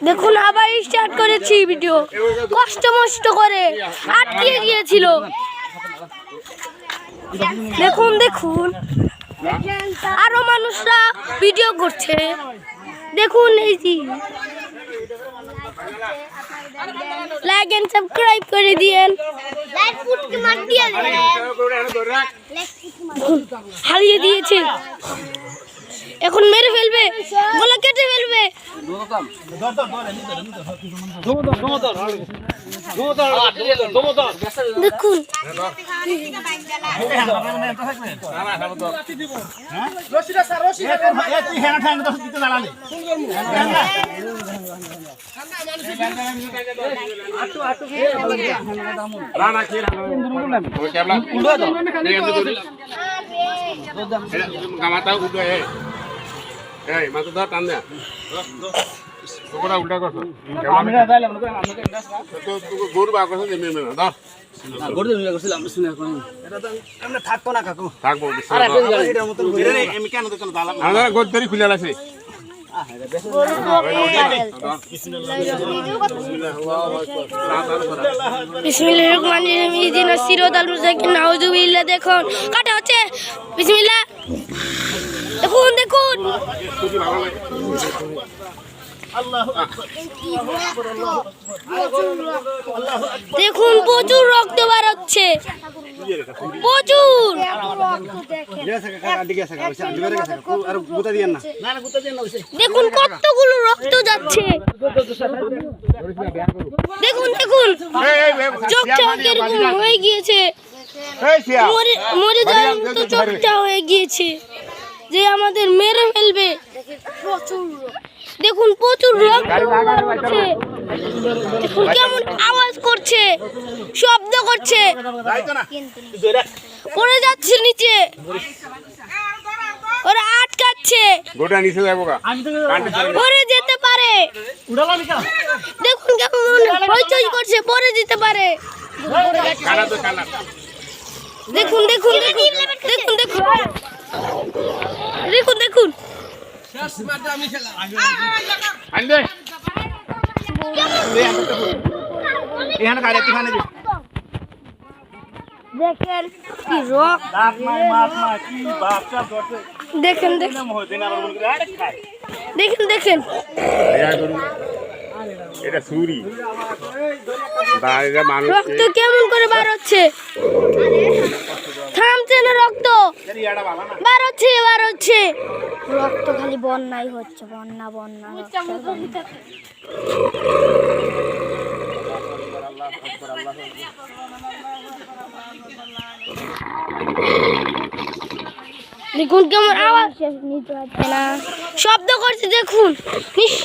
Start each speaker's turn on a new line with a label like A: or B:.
A: দেখুন আবার স্টার্ট করেছি ভিডিও, কষ্ট মষ্ট করে আটকে গিয়েছিল। দেখুন দেখুন আরো মানুষরা ভিডিও করছে। দেখুন এই যে লাইক এন্ড সাবস্ক্রাইব করে দিয়েন। হারিয়ে দিয়েছে, এখন মেরে ফেলবে, গলা কেটে ফেলবে। দেখুন
B: উল্টা করছো গরু বা করছো
C: থাকবো না কাকু,
B: থাকবো গোদ খুলে আছে।
A: বিসমিল্লাহির রহমানির রহিম ইহদিনাস সিরাতাল মুস্তাকিম নাউযুবিল্লাহ। দেখুন কাটা হচ্ছে, বিসমিল্লাহ। দেখুন দেখুন দেখুন প্রচুর রক্ত বার হচ্ছে, প্রচুর। দেখুন কতগুলো রক্ত যাচ্ছে। দেখুন দেখুন চোখটা কিরকম হয়ে গিয়েছে, মরে যাওয়ার মতো চোখটা হয়ে গিয়েছে যে আমাদের মেরে ফেলবে। দেখুন প্রচুর রক্ত হচ্ছে, দেখুন কেমন আওয়াজ করছে, শব্দ করছে, পড়ে যাচ্ছে নিচে, ওরা আটকাচ্ছে, পড়ে যেতে পারে। দেখুন কেমন হইচই করছে, পড়ে যেতে পারে। দেখুন দেখুন দেখুন দেখুন দেখুন দেখুন দেখুন দেখেন কি রক্ত, দেখেন দেখেন দেখেন
B: এটা ছুরি,
A: রক্ত কেমন করে বার হচ্ছে, থামছে না, রক্ত বার হচ্ছে বার হচ্ছে, রক্ত খালি বন্যাই হচ্ছে, বন্যা বন্যা। দেখুন কেমন আওয়াজ, শব্দ করছে, দেখুন